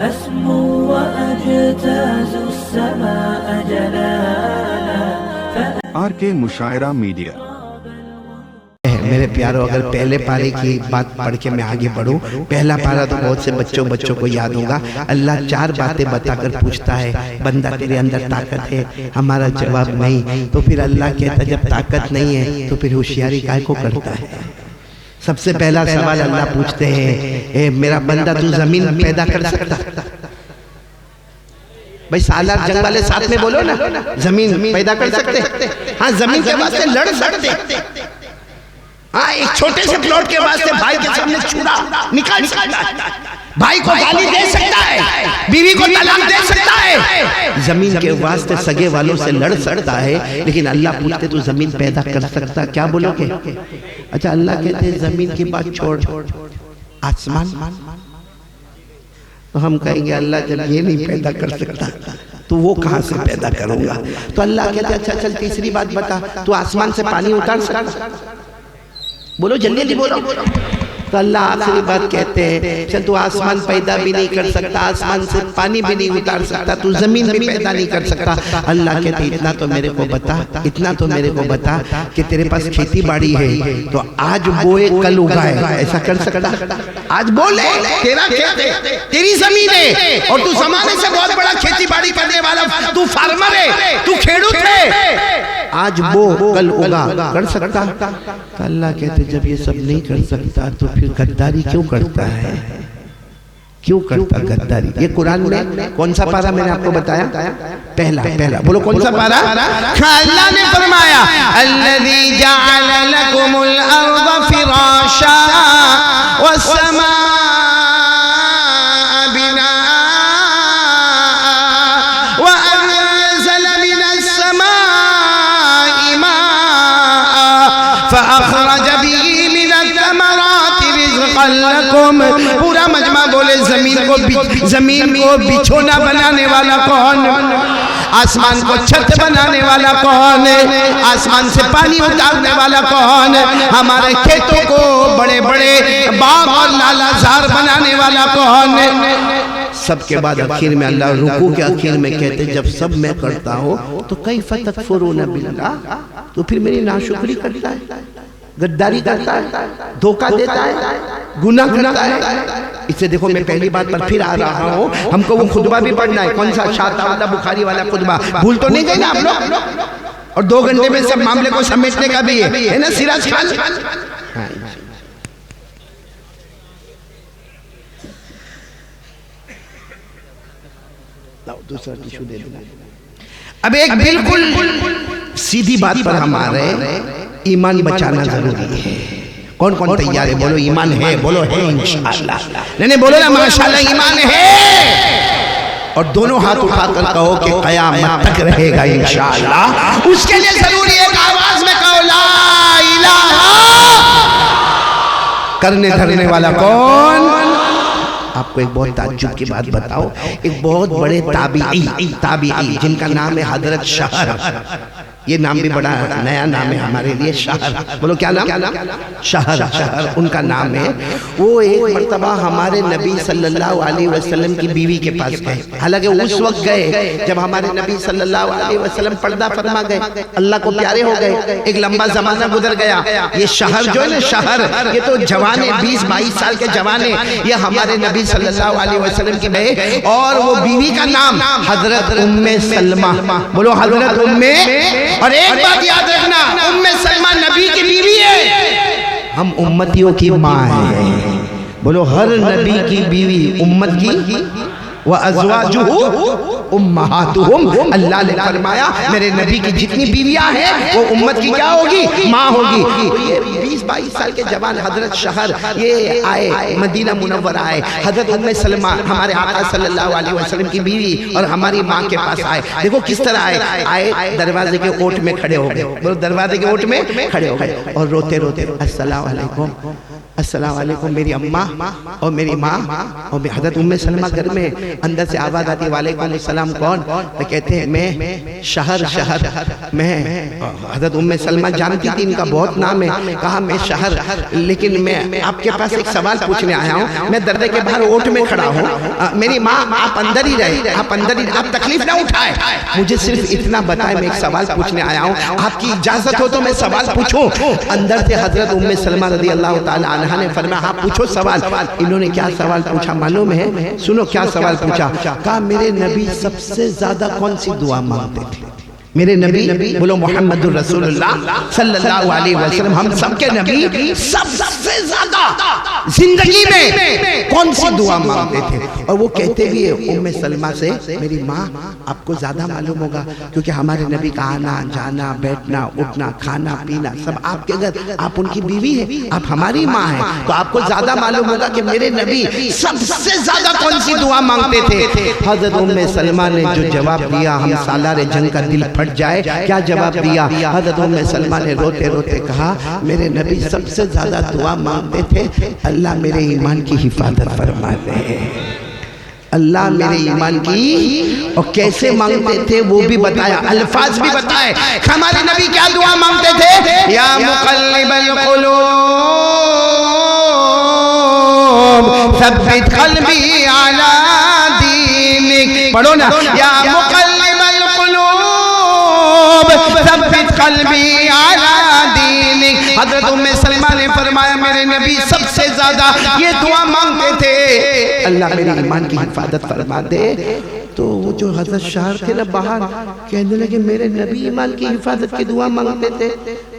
أسمو وأجتاز السماء جلالا آر کے مشاعرہ میڈیا۔ میرے پیارو، اگر پہلے پارے کی بات پڑھ کے میں آگے بڑھوں، پہلا پارہ تو بہت سے بچوں کو یاد ہوگا۔ اللہ 4 باتیں بتا کر پوچھتا ہے، بندہ تیرے اندر طاقت ہے؟ ہمارا جواب نہیں۔ تو پھر اللہ کہتا جب طاقت نہیں ہے تو پھر ہوشیاری کائے کو کرتا ہے؟ سب سے پہلا سوال اللہ پوچھتے ہیں، اے میرا بندہ تو زمین پیدا کر سکتا؟ بھائی سالار جنگ والے ساتھ میں بولو نا، زمین پیدا کر سکتے؟ ہاں زمین کے واسطے لڑ سکتے؟ ہاں ایک چھوٹے سے پلاٹ کے واسطے بھائی کے سامنے چھوڑا نکال سکتا ہے، بھائی کو گالی دے سکتا ہے، بیوی کو طلاق دے سکتا ہے، زمین کے واسطے سگے والوں سے لڑ سکتا ہے۔ لیکن اللہ پوچھتے تو زمین پیدا کر سکتا؟ کیا بولو گے؟ اچھا اللہ کہتے ہیں زمین کی بات چھوڑ، آسمان؟ تو ہم کہیں گے اللہ جب یہ نہیں پیدا کر سکتا تو وہ کہاں سے پیدا کروں گا؟ تو اللہ کہتے ہیں اچھا چل تیسری بات بتا، تو آسمان سے پانی اتار سکتا؟ بولو جلدی بولو۔ تو اللہ آخری بات کہتے ہیں چل تو آسمان پیدا بھی نہیں کر سکتا، آسمان سے پانی بھی نہیں اتار سکتا، تو زمین بھی پیدا نہیں کر سکتا۔ اللہ کہتے ہیں اتنا تو میرے کو بتا، اتنا تو میرے کو بتا کہ تیرے پاس کھیتی باڑی ہے تو آج بوئے کل اگائے، ایسا کر سکتا؟ آج بولے تیرا کھیت ہے، تیری زمین ہے اور تو زمانے سے بہت بڑا کھیتی باڑی کرنے والا، تو فارمر ہے، تو کھیڑوت ہے، آج بو کل اگا، کر سکتا؟ تو اللہ کہتے جب یہ سب نہیں کر سکتا تو پھر غداری کیوں کرتا ہے؟ کیوں کرتا غداری؟ یہ قرآن میں کون سا پارہ میں نے آپ کو بتایا؟ پہلا بولو کون سا پارہ؟ اللہ نے فرمایا الذی جعل لکم الارض فراشا والسماء بناء وانزل من السماء ماء فاخرج به من الثمرات رزقا لکم۔ پورا مجمع بولے زمین کو بچھونا بنانے والا کون؟ آسمان کو چھت بنانے والا کون؟ آسمان سے پانی اتارنے والا کون؟ ہمارے کھیتوں کو بڑے بڑے باغ اور لالا زار بنانے والا کون؟ سب کے بعد اخیر میں اللہ رکوع کے اخیر میں کہتے جب سب میں کرتا ہوں تو کیف تکفرون باللہ، تو پھر میری ناشکری کرتا ہے، غداری کرتا ہے، دھوکہ دیتا ہے، گناہ کرتا ہے۔ اس سے دیکھو میں پہلی بات پر پھر آ رہا ہوں، ہم کو وہ خطبہ بھی پڑھنا ہے، کون سا؟ شاہ تعالیٰ بخاری والا خطبہ، بھول تو نہیں گئے نا آپ لوگ؟ اور 2 گھنٹے میں سب معاملے کو سمیٹنے کا بھی ہے نا سراج خان؟ دوسرا ٹیشو دے دیں۔ اب ایک بالکل سیدھی بات پر ہم آ رہے ہیں، ایمان بچانا ضروری ہے۔ کون تیار ہے؟ بولو ایمان ہے، بولو ہے انشاءاللہ، نہیں بولو نا ماشاءاللہ ایمان ہے، اور دونوں ہاتھ اٹھا کر کہو کہ قیامت تک رہے گا انشاءاللہ۔ اس کے لیے ضروری ہے کہ آواز میں کہو لا الہ، کرنے دھرنے والا کون؟ آپ کو ایک بہت تعجب کی بات بتاؤ، ایک بہت بڑے تابعی جن کا نام ہے حضرت شہر، یہ نام بھی بڑا نیا نام ہے ہمارے لیے، شہر، بولو کیا نام؟ شہر ان کا نام ہے۔ وہ ایک مرتبہ ہمارے نبی صلی اللہ علیہ وسلم کی بیوی کے پاس گئے، حالانکہ اس وقت گئے جب ہمارے نبی صلی اللہ علیہ وسلم پردہ فرما گئے، اللہ کو پیارے ہو گئے، ایک لمبا زمانہ گزر گیا۔ یہ شہر جو ہے نا، شہر یہ تو جوانے 20-22 سال کے جوانے، یہ ہمارے نبی صلی اللہ علیہ وسلم کی بہن، اور وہ بیوی کا نام حضرت ام سلمہ، بولو حضرت ام۔ اور ایک بات یاد رکھنا، ام سلمہ نبی کی بیوی ہے، ہم امتیوں کی ماں ہیں، بولو ہر نبی کی بیوی امت کی، وَأَزْوَاجُهُ أُمَّهَاتُهُمْ، اللہ نے فرمایا میرے نبی کی جتنی بیویاں ہیں وہ امت کی کیا ہوگی؟ ماں ہوگی۔ یہ 20-22 سال کے جوان حضرت شہر یہ آئے، مدینہ منورہ آئے، حضرت ام سلمہ ہمارے آقا صلی اللہ علیہ وسلم کی بیوی اور ہماری ماں کے پاس آئے۔ دیکھو کس طرح آئے، دروازے کے اوٹ میں کھڑے ہو گئے، دروازے کے اوٹ میں کھڑے ہو گئے اور روتے روتے السلام علیکم السلام علیکم میری اماں اور میری ماں اور حضرت ام سلمہ گھر میں اندر سے آواز آتی وعلیکم السلام کون؟ تو کہتے ہیں میں شہر میں حضرت ام سلمہ جانتی تھی ان کا بہت نام ہے. کہا میں شہر لیکن میں آپ کے پاس ایک سوال پوچھنے آیا ہوں. میں دروازے کے باہر اوٹ میں کھڑا ہوں. میری ماں آپ اندر ہی رہے آپ تکلیف نہ اٹھائے. مجھے صرف اتنا بتائے میں ایک سوال پوچھنے آیا ہوں. آپ کی اجازت ہو تو میں سوال پوچھوں؟ اندر سے حضرت ام سلمہ رضی اللہ تعالی عنہ نے فرمایا ہاں پوچھو سوال. انہوں نے کیا سوال پوچھا معلوم ہے؟ سنو کیا سوال پوچھا. کہا میرے نبی سب سے زیادہ کون سی دعا مانگتے تھے؟ میرے نبی بولو محمد الرسول اللہ صلی اللہ علیہ وسلم ہم سب کے نبی سب سے زیادہ زندگی میں کون سی دعا مانگتے تھے؟ اور وہ کہتے بھی ہیں ام سلمہ سے میری ماں آپ کو زیادہ معلوم ہوگا کیونکہ ہمارے نبی کا آنا جانا بیٹھنا اٹھنا کھانا پینا سب آپ کے گھر. آپ ان کی بیوی ہیں آپ ہماری ماں ہیں تو آپ کو زیادہ معلوم ہوگا کہ میرے نبی سب سے زیادہ کون سی دعا مانگتے تھے. حضرت ام سلمہ نے جو جواب دیا ہم سالار جنگ کا دل پھٹ جائے. کیا جواب دیا؟ حضرت ام سلمہ نے روتے روتے کہا میرے نبی سب سے زیادہ دعا مانگتے تھے اللہ میرے ایمان کی حفاظت فرما دے. اللہ میرے ایمان کی. اور کیسے مانگتے تھے وہ بھی بتایا الفاظ بھی بتائے. ہمارے نبی کیا دعا مانگتے تھے؟ یا مقلب القلوب ثبت قلبی علی دینک. پڑھو نا یا مقلب القلوب ثبت قلبی علی دینک. حضرت ام سلمہ نے فرمایا میرے نبی سب سے زیادہ یہ دعا مانگتے تھے اللہ میرے ایمان کی حفاظت فرما دے. تو وہ جو حضرت شاہر تھے نا باہر کہنے لگے میرے نبی ایمان کی حفاظت کی دعا مانگتے تھے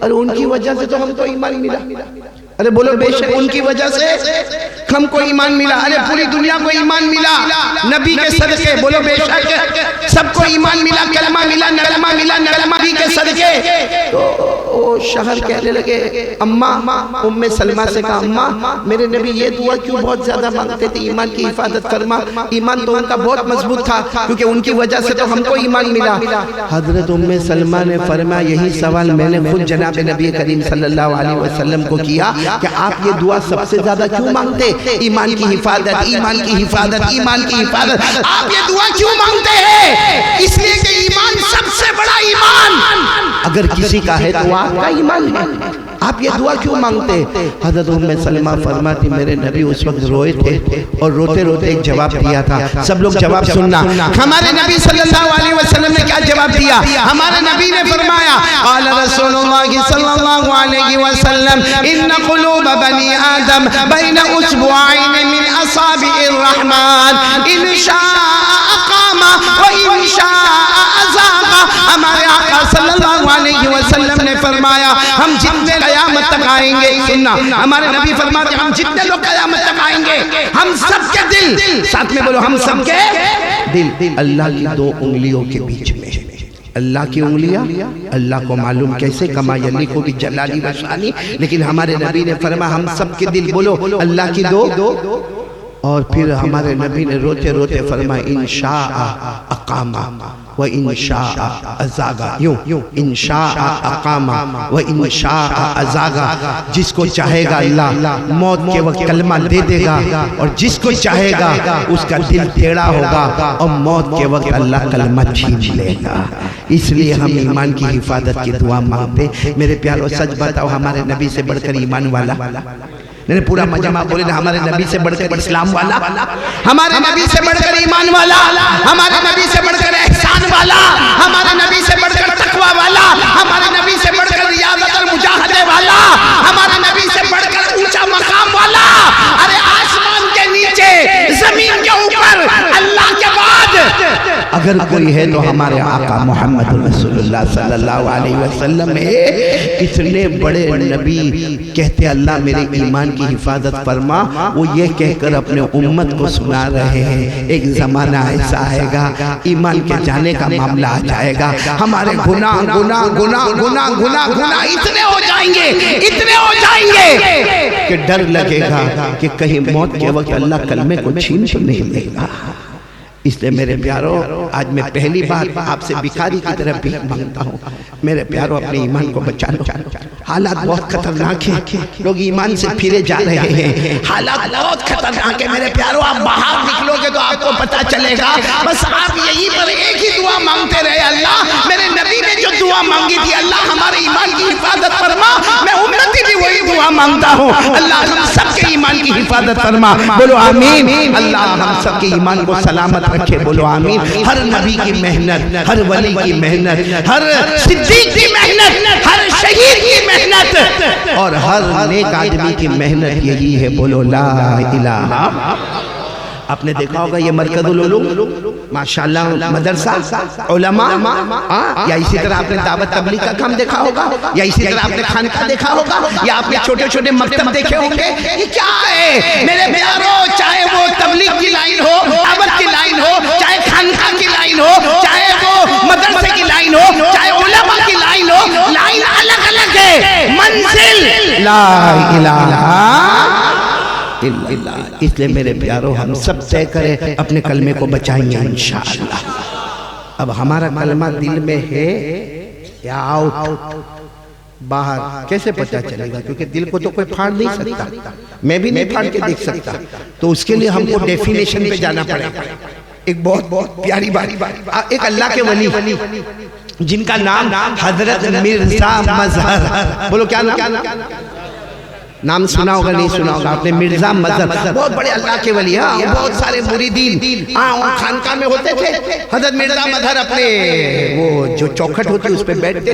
اور ان کی وجہ سے تو ہم کو ایمان ملا. ارے بولو بے شک ان کی وجہ سے ہم کو ایمان ملا. ارے پوری دنیا کو ایمان ملا نبی کے صدقے. بولو بے شک سب کو ایمان ملا کلمہ ملا نغمہ ملا نبی کے صدقے. تو وہ شہر کہنے لگے اماں ام سلمہ سے کہا اماں میرے نبی یہ دعا کیوں بہت زیادہ مانگتے تھے ایمان کی حفاظت فرما. ایمان تو ان کا بہت مضبوط تھا کیونکہ ان کی وجہ سے تو ہم کو ایمان ملا. حضرت ام سلمہ نے فرمایا یہی سوال میں نے خود جناب نبی کریم صلی اللہ علیہ وسلم کو کیا کہ آپ یہ دعا سب سے زیادہ کیوں مانگتے؟ ایمان کی حفاظت ایمان کی حفاظت ایمان کی حفاظت. آپ یہ دعا کیوں مانگتے ہیں؟ اس لیے کہ ایمان سب سے بڑا ایمان اگر کسی کا ہے تو آپ کا ایمان ہے. آپ یہ دعا کیوں مانگتے؟ حضرت ام سلمہ فرماتی میرے نبی اس وقت روئے تھے اور روتے روتے ایک جواب دیا تھا. سب لوگ جواب سننا. ہمارے نبی صلی اللہ علیہ وسلم نے کیا جواب دیا؟ ہمارے نبی نے فرمایا قال رسول اللہ صلی اللہ علیہ وسلم ان قلوب بنی آدم بین اصبعین من اصابع الرحمن ان شاء اقام و ان شاء ازاغ. ہمارے آقا صلی اللہ علیہ وسلم نے فرمایا ہم جتنے قیامت تک آئیں گے. سننا ہمارے نبی فرماتے ہم جتنے لوگ قیامت تک آئیں گے ہم سب کے دل ساتھ میں بولو ہم سب کے دل اللہ کی دو انگلیوں کے بیچ میں. اللہ کی انگلیاں اللہ کو معلوم کیسے کما یلی کو بھی جلالی و شانی. لیکن ہمارے نبی نے فرمایا ہم سب کے دل بولو اللہ کی دو. اور پھر ہمارے نبی نے روتے روتے فرمایا انشاء اقام و انشاء ازاغا. یوں انشاء اقام و انشاء ازاغا. جس کو چاہے گا اللہ موت کے وقت کلمہ دے دے گا اور جس کو چاہے گا اس کا دل ٹیڑھا ہوگا اور موت کے وقت اللہ کلمہ چھین لے گا. اس لیے ہم ایمان کی حفاظت کی دعا مانگتے. میرے پیارو سچ بتاؤ ہمارے نبی سے بڑھ کر ایمان والا نے پورا مجمع بولے نا ہمارے نبی سے بڑھ کر اسلام والا ہمارے نبی سے بڑھ کر ایمان والا ہمارے نبی سے بڑھ کر احسان والا ہمارے نبی سے بڑھ کر تقوی والا ہمارے نبی سے بڑھ کر ریاضت اور مجاہدے والا ہمارے نبی سے بڑھ کر اونچا مقام والا. ارے آسمان کے نیچے زمین کے اوپر اللہ کے بعد اگر کوئی ہے تو ہمارے آقا محمد رسول اللہ صلی اللہ علیہ وسلم ہے. اتنے بڑے نبی کہتے اللہ میرے ایمان کی حفاظت فرما. وہ یہ کہہ کر اپنے امت کو سنا رہے ہیں ایک زمانہ ایسا آئے گا ایمان کے جانے کا معاملہ آ جائے گا. ہمارے گناہ گناہ گناہ گناہ گناہ گناہ اتنے ہو جائیں گے کہ ڈر لگے گا کہ کہیں موت کے وقت اللہ کلمے کو چھین تو نہیں لے گا. اس لیے میرے پیارو آج میں پہلی بار آپ سے بھکاری کی طرف بھی مانگتا ہوں، میرے پیارو اپنے ایمان کو بچا لو۔ حالات بہت خطرناک ہیں، لوگ ایمان سے پھرے جا رہے ہیں، حالات بہت خطرناک ہیں میرے پیارو۔ آپ باہر نکلو گے تو آپ کو پتا چلے گا، بس آپ یہی پر ایک ہی دعا مانگتے رہے، اللہ میرے نبی نے جو دعا مانگی تھی، اللہ ہمارے ایمان کی حفاظت فرما، میں امتی بھی وہی دعا مانگتا ہوں، اللہ ہم سب کے ایمان کی حفاظت فرما، بولو آمین۔ اللہ ہم سب کے ایمان کو سلامت رکھے، بولو آمین۔ ہر نبی کی محنت، ہر ولی کی محنت، ہر صدیق کی محنت، ہر شہید کی محنت اور ہر نیک آدمی کی محنت یہی ہے، بولو لا الہ۔ آپ نے دیکھا ہوگا یہ مرکز العلوم ماشاءاللہ مدرسہ علماء، یا اسی طرح آپ نے دعوت تبلیغ کا کام دیکھا ہوگا، یا اسی طرح آپ نے خانقاہ دیکھا ہوگا، یا آپ نے چھوٹے چھوٹے مکتب دیکھے ہوں گے۔ یہ کیا ہے میرے پیارو؟ چاہے وہ تبلیغ کی لائن ہو، دعوت کی لائن ہو، چاہے خانقاہ کی لائن ہو، چاہے وہ مدرسے کی لائن ہو، چاہے علماء کی لائن ہو، لائن الگ الگ ہے، منزل لا الہ الا اللہ۔ اس لئے میرے پیارو ہم سب طے کریں اپنے کلمے کو بچائیں گے انشاءاللہ۔ اب ہمارا کلمہ دل میں ہے یا آؤٹ؟ باہر کیسے پتہ چلے گا؟ کیونکہ دل کو تو کوئی پھاڑ نہیں سکتا، میں بھی نہیں پھاڑ کے دیکھ سکتا، تو اس کے لئے ہم کو ڈیفینیشن پہ جانا پڑے گا۔ ایک بہت پیاری بات، ایک اللہ کے ولی جن کا نام حضرت مرزا مظہر، بولو کیا نام؟ نام سنا ہوگا نہیں سنا ہوگا آپ نے؟ مرزا مظہر بہت بڑے اللہ کے ولی ہیں، بہت سارے مریدین خانقاہ میں ہوتے تھے۔ حضرت مرزا مظہر اپنے وہ جو چوکھٹ ہوتی اس پہ بیٹھتے،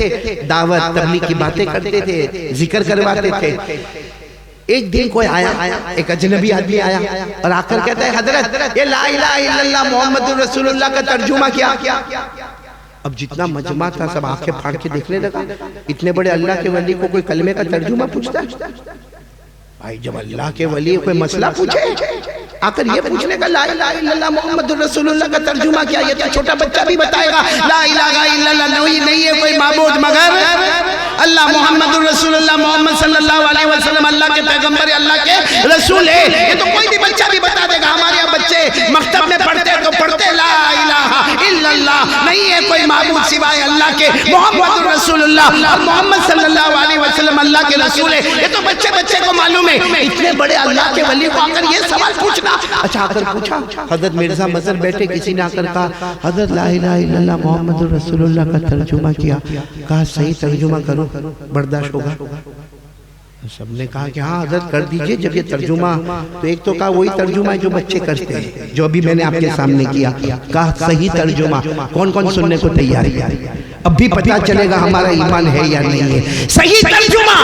دعوت تبلیغ کی باتیں کرتے تھے، ذکر کرواتے تھے۔ ایک دن کوئی آیا، ایک اجنبی آدمی آیا اور آ کر کہتا ہے حضرت یہ لا الہ الا اللہ محمد رسول اللہ کا ترجمہ کیا؟ اب جتنا مجمع تھا سب آنکھیں پھاڑ کے دیکھنے لگا، اتنے بڑے اللہ کے ولی کو کوئی کلمے کا ترجمہ پوچھتا ہے؟ بھائی جب اللہ کے ولی کوئی مسئلہ پوچھے آ کر یہ پوچھنے کا لا الہ الا اللہ محمد رسول اللہ کا ترجمہ کیا، یہ تو چھوٹا بچہ بھی بتائے گا لا الہ الا اللہ نہیں ہے کوئی معبود مگر اللہ، محمد رسول اللہ، محمد صلی اللہ علیہ وسلم اللہ کے پیغمبر، اللہ کے رسول ہے، یہ تو کوئی بھی بچہ بھی بتا دے گا۔ ہمارے یہاں بچے مکتب میں پڑھتے تو پڑھتے لا الہ الا اللہ نہیں ہے کوئی معبود سوائے اللہ کے، محمد رسول اللہ اور محمد صلی اللہ علیہ وسلم اللہ کے رسول ہے، یہ تو بچے کو معلوم ہے۔ اتنے بڑے اللہ کے ولی کو آ کر یہ سوال پوچھنا، اچھا آ کر پوچھا حضرت مرزا مظہر بیٹھے، کسی نے آ کر کہا حضرت لا الہ الا اللہ محمد رسول اللہ کا ترجمہ کیا، کہا صحیح ترجمہ کرو، برداشت ہوگا؟ سب نے کہا کہ ہاں حضرت کر دیجئے۔ جب یہ ترجمہ تو ایک تو کہا وہی ترجمہ ہے جو بچے کرتے ہیں، جو ابھی میں نے آپ کے سامنے کیا، کہا صحیح ترجمہ، کون کون سننے کو تیار ہے؟ اب بھی پتہ چلے گا ہمارا ایمان ہے یا نہیں ہے۔ صحیح ترجمہ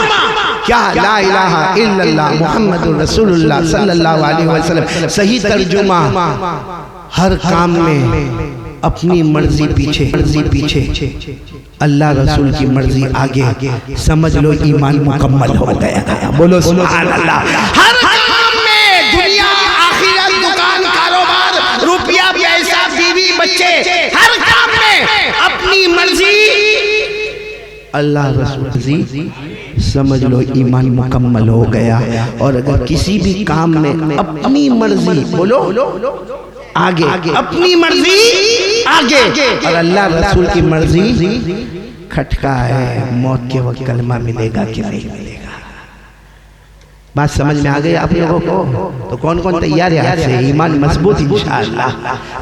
کیا؟ لا الہ الا اللہ محمد رسول اللہ صلی اللہ علیہ وسلم۔ صحیح ترجمہ ہر کام میں اپنی مرضی پیچھے، اللہ رسول کی مرضی آگے، سمجھ لو ایمان مکمل ہو گیا۔ بولو سبحان اللہ۔ ہر کام میں دنیا آخرت، دکان، کاروبار، روپیہ، پیسہ، بیوی، بچے، ہر کام میں اپنی مرضی، اللہ رسول کی، سمجھ لو ایمان مکمل ہو گیا۔ اور اگر کسی بھی کام میں اپنی مرضی، بولو آگے، اپنی مرضی آگے اور اللہ رسول کی مرضی کھٹکا ہے، موت کے وقت کلمہ ملے گا کہ نہیں ملے گا؟ بات سمجھ میں آ گئی آپ لوگوں کو؟ تو کون کون تیار ہے آج سے ایمان مضبوط انشاءاللہ؟